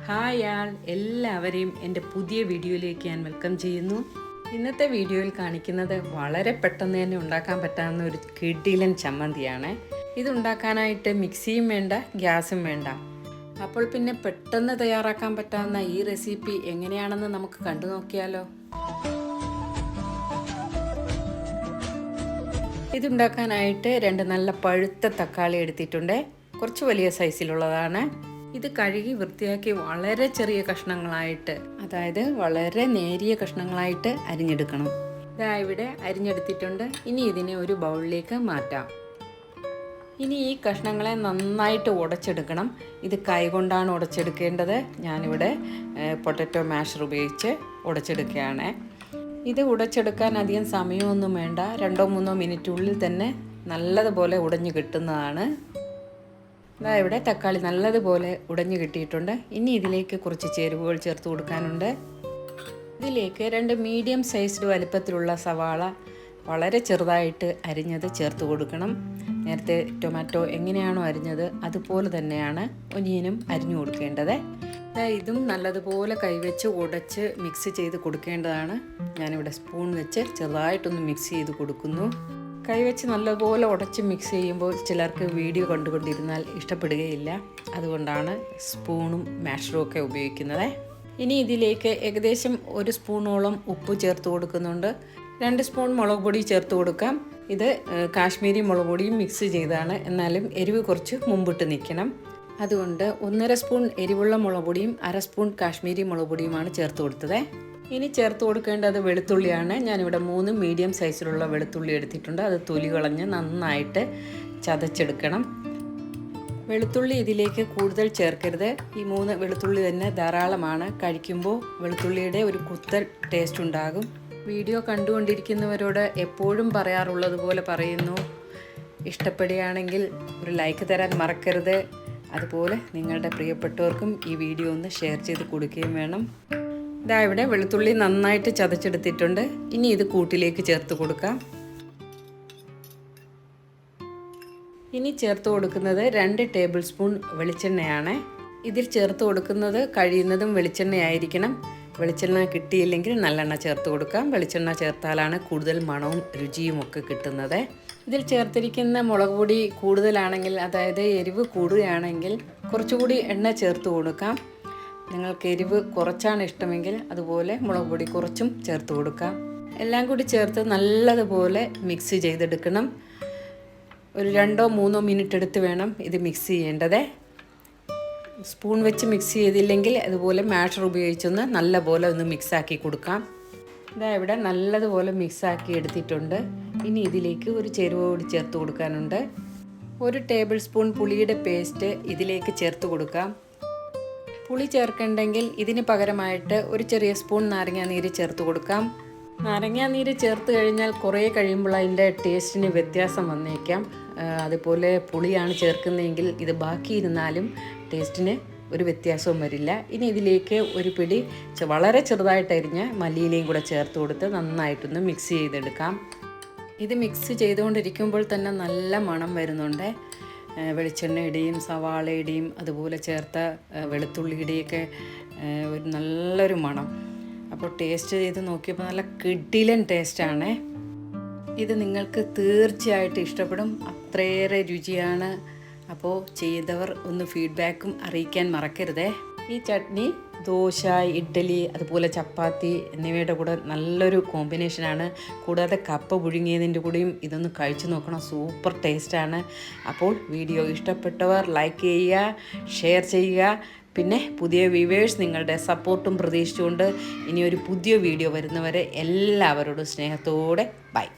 Hi ആൾ എല്ലാവരെയും എൻ്റെ പുതിയ വീഡിയോയിലേക്ക് ഞാൻ വെൽക്കം ചെയ്യുന്നു. ഇന്നത്തെ വീഡിയോയിൽ കാണിക്കുന്നത് വളരെ പെട്ടെന്ന് തന്നെ ഉണ്ടാക്കാൻ പറ്റാവുന്ന ഒരു കിടിലൻ ചമ്മന്തിയാണ്. ഇതുണ്ടാക്കാനായിട്ട് മിക്സിയും വേണ്ട, ഗ്യാസും വേണ്ട. അപ്പോൾ പിന്നെ പെട്ടെന്ന് തയ്യാറാക്കാൻ പറ്റാവുന്ന ഈ റെസിപ്പി എങ്ങനെയാണെന്ന് നമുക്ക് കണ്ടു നോക്കിയാലോ. ഇതുണ്ടാക്കാനായിട്ട് 2 നല്ല പഴുത്ത തക്കാളി എടുത്തിട്ടുണ്ട്. കുറച്ച് വലിയ സൈസിലുള്ളതാണ്. ഇത് കഴുകി വൃത്തിയാക്കി വളരെ ചെറിയ കഷ്ണങ്ങളായിട്ട്, അതായത് വളരെ നേരിയ കഷ്ണങ്ങളായിട്ട് അരിഞ്ഞെടുക്കണം. ഇതാ ഇവിടെ അരിഞ്ഞെടുത്തിട്ടുണ്ട്. ഇനി ഇതിനെ ഒരു ബൗളിലേക്ക് മാറ്റാം. ഇനി ഈ കഷ്ണങ്ങളെ നന്നായിട്ട് ഉടച്ചെടുക്കണം. ഇത് കൈകൊണ്ടാണ് ഉടച്ചെടുക്കേണ്ടത്. ഞാനിവിടെ പൊട്ടറ്റോ മാഷർ ഉപയോഗിച്ച് ഉടച്ചെടുക്കുകയാണ്. ഇത് ഉടച്ചെടുക്കാൻ അധികം സമയമൊന്നും വേണ്ട. 2-3 മിനിറ്റുള്ളിൽ തന്നെ നല്ലതുപോലെ ഉടഞ്ഞു കിട്ടുന്നതാണ്. ഇതാ ഇവിടെ തക്കാളി നല്ലതുപോലെ ഉടഞ്ഞു കിട്ടിയിട്ടുണ്ട്. ഇനി ഇതിലേക്ക് കുറച്ച് ചേരുവകൾ ചേർത്ത് കൊടുക്കാനുണ്ട്. ഇതിലേക്ക് 2 മീഡിയം സൈസ്ഡ് വലിപ്പത്തിലുള്ള സവാള വളരെ ചെറുതായിട്ട് അരിഞ്ഞത് ചേർത്ത് കൊടുക്കണം. നേരത്തെ ടൊമാറ്റോ എങ്ങനെയാണോ അരിഞ്ഞത് അതുപോലെ തന്നെയാണ് ഒനിയനും അരിഞ്ഞു കൊടുക്കേണ്ടത്. ഇതും നല്ലതുപോലെ കൈവച്ച് ഉടച്ച് മിക്സ് ചെയ്ത് കൊടുക്കേണ്ടതാണ്. ഞാനിവിടെ സ്പൂൺ വെച്ച് ചെറുതായിട്ടൊന്ന് മിക്സ് ചെയ്ത് കൊടുക്കുന്നു. കൈവച്ച് നല്ലപോലെ ഉടച്ച് മിക്സ് ചെയ്യുമ്പോൾ ചിലർക്ക് വീഡിയോ കണ്ടുകൊണ്ടിരുന്നാൽ ഇഷ്ടപ്പെടുകയില്ല. അതുകൊണ്ടാണ് സ്പൂണും മാഷറും ഒക്കെ ഉപയോഗിക്കുന്നത്. ഇനി ഇതിലേക്ക് ഏകദേശം 1 സ്പൂണോളം ഉപ്പ് ചേർത്ത് കൊടുക്കുന്നുണ്ട്. 2 സ്പൂൺ മുളക് പൊടി ചേർത്ത് കൊടുക്കാം. ഇത് കാശ്മീരി മുളക് പൊടിയും മിക്സ് ചെയ്താണ്. എന്നാലും എരിവ് കുറച്ച് മുമ്പിട്ട് നിൽക്കണം. അതുകൊണ്ട് 1.5 സ്പൂൺ എരിവുള്ള മുളക് പൊടിയും 1/2 സ്പൂൺ കാശ്മീരി മുളക് പൊടിയുമാണ് ചേർത്ത് കൊടുത്തത്. ഇനി ചേർത്ത് കൊടുക്കേണ്ടത് വെളുത്തുള്ളിയാണ്. ഞാനിവിടെ 3 മീഡിയം സൈസിലുള്ള വെളുത്തുള്ളി എടുത്തിട്ടുണ്ട്. അത് തൊലി കളഞ്ഞ് നന്നായിട്ട് ചതച്ചെടുക്കണം. വെളുത്തുള്ളി ഇതിലേക്ക് കൂടുതൽ ചേർക്കരുത്. ഈ 3 വെളുത്തുള്ളി തന്നെ ധാരാളമാണ്. കഴിക്കുമ്പോൾ വെളുത്തുള്ളിയുടെ ഒരു കുത്തൽ ടേസ്റ്റ് ഉണ്ടാകും. വീഡിയോ കണ്ടുകൊണ്ടിരിക്കുന്നവരോട് എപ്പോഴും പറയാറുള്ളത് പോലെ പറയുന്നു, ഇഷ്ടപ്പെടുകയാണെങ്കിൽ ഒരു ലൈക്ക് തരാൻ മറക്കരുത്. അതുപോലെ നിങ്ങളുടെ പ്രിയപ്പെട്ടവർക്കും ഈ വീഡിയോ ഒന്ന് ഷെയർ ചെയ്ത് കൊടുക്കുകയും വേണം. ഇതാ ഇവിടെ വെളുത്തുള്ളി നന്നായിട്ട് ചതച്ചെടുത്തിട്ടുണ്ട്. ഇനി ഇത് കൂട്ടിലേക്ക് ചേർത്ത് കൊടുക്കാം. ഇനി ചേർത്ത് കൊടുക്കുന്നത് 2 ടേബിൾ സ്പൂൺ വെളിച്ചെണ്ണയാണ്. ഇതിൽ ചേർത്ത് കൊടുക്കുന്നത് കഴിയുന്നതും വെളിച്ചെണ്ണയായിരിക്കണം. വെളിച്ചെണ്ണ കിട്ടിയില്ലെങ്കിൽ നല്ലെണ്ണ ചേർത്ത് കൊടുക്കാം. വെളിച്ചെണ്ണ ചേർത്താലാണ് കൂടുതൽ മണവും രുചിയും ഒക്കെ കിട്ടുന്നത്. ഇതിൽ ചേർത്തിരിക്കുന്ന മുളക് പൊടി കൂടുതലാണെങ്കിൽ, അതായത് എരിവ് കൂടുകയാണെങ്കിൽ കുറച്ചുകൂടി എണ്ണ ചേർത്ത് കൊടുക്കാം. നിങ്ങൾക്ക് എരിവ് കുറച്ചാണ് ഇഷ്ടമെങ്കിൽ അതുപോലെ മുളക് പൊടി കുറച്ചും ചേർത്ത് കൊടുക്കാം. എല്ലാം കൂടി ചേർത്ത് നല്ലതുപോലെ മിക്സ് ചെയ്തെടുക്കണം. ഒരു 2-3 മിനിറ്റ് എടുത്ത് വേണം ഇത് മിക്സ് ചെയ്യേണ്ടത്. സ്പൂൺ വെച്ച് മിക്സ് ചെയ്തില്ലെങ്കിൽ അതുപോലെ മാഷർ ഉപയോഗിച്ചൊന്ന് നല്ലപോലെ ഒന്ന് മിക്സാക്കി കൊടുക്കാം. ഇതാ ഇവിടെ നല്ലതുപോലെ മിക്സാക്കി എടുത്തിട്ടുണ്ട്. ഇനി ഇതിലേക്ക് ഒരു ചേരുവ കൂടി ചേർത്ത് കൊടുക്കാനുണ്ട്. 1 ടേബിൾ സ്പൂൺ പുളിയുടെ പേസ്റ്റ് ഇതിലേക്ക് ചേർത്ത് കൊടുക്കാം. പുളി ചേർക്കണ്ടെങ്കിൽ ഇതിന് പകരമായിട്ട് ഒരു ചെറിയ സ്പൂൺ നാരങ്ങാനീര് ചേർത്ത് കൊടുക്കാം. നാരങ്ങാനീര് ചേർത്ത് കഴിഞ്ഞാൽ കുറേ കഴിയുമ്പോൾ അതിൻ്റെ ടേസ്റ്റിന് വ്യത്യാസം വന്നേക്കാം. അതുപോലെ പുളിയാണ് ചേർക്കുന്നതെങ്കിൽ ഇത് ബാക്കിയിരുന്നാലും ടേസ്റ്റിന് ഒരു വ്യത്യാസവും വരില്ല. ഇനി ഇതിലേക്ക് ഒരു പിടി വളരെ ചെറുതായിട്ട് അരിഞ്ഞ മല്ലിയിലയും കൂടെ ചേർത്ത് കൊടുത്ത് നന്നായിട്ടൊന്ന് മിക്സ് ചെയ്തെടുക്കാം. ഇത് മിക്സ് ചെയ്തുകൊണ്ടിരിക്കുമ്പോൾ തന്നെ നല്ല മണം വരുന്നുണ്ട്. വെളിച്ചെണ്ണയുടെയും സവാളയുടെയും അതുപോലെ ചേർത്ത വെളുത്തുള്ളിയുടെയൊക്കെ ഒരു നല്ലൊരു മണം. അപ്പോൾ ടേസ്റ്റ് ചെയ്ത് നോക്കിയപ്പോൾ നല്ല കിടിലൻ ടേസ്റ്റാണ്. ഇത് നിങ്ങൾക്ക് തീർച്ചയായിട്ടും ഇഷ്ടപ്പെടും. അത്രയേറെ രുചിയാണ്. അപ്പോൾ ചെയ്തവർ ഒന്ന് ഫീഡ്ബാക്കും അറിയിക്കാൻ മറക്കരുതേ. ഈ ചട്നി ദോശ, ഇഡ്ഡലി, അതുപോലെ ചപ്പാത്തി എന്നിവയുടെ കൂടെ നല്ലൊരു കോമ്പിനേഷനാണ്. കൂടാതെ കപ്പ പുഴുങ്ങിയതിൻ്റെ കൂടെയും ഇതൊന്ന് കഴിച്ചു നോക്കണം. സൂപ്പർ ടേസ്റ്റാണ്. അപ്പോൾ വീഡിയോ ഇഷ്ടപ്പെട്ടവർ ലൈക്ക് ചെയ്യുക, ഷെയർ ചെയ്യുക. പിന്നെ പുതിയ വ്യൂവേഴ്സ് നിങ്ങളുടെ സപ്പോർട്ടും പ്രതീക്ഷിച്ചുകൊണ്ട് ഇനിയൊരു പുതിയ വീഡിയോ വരുന്നവരെ എല്ലാവരോടും സ്നേഹത്തോടെ ബൈ.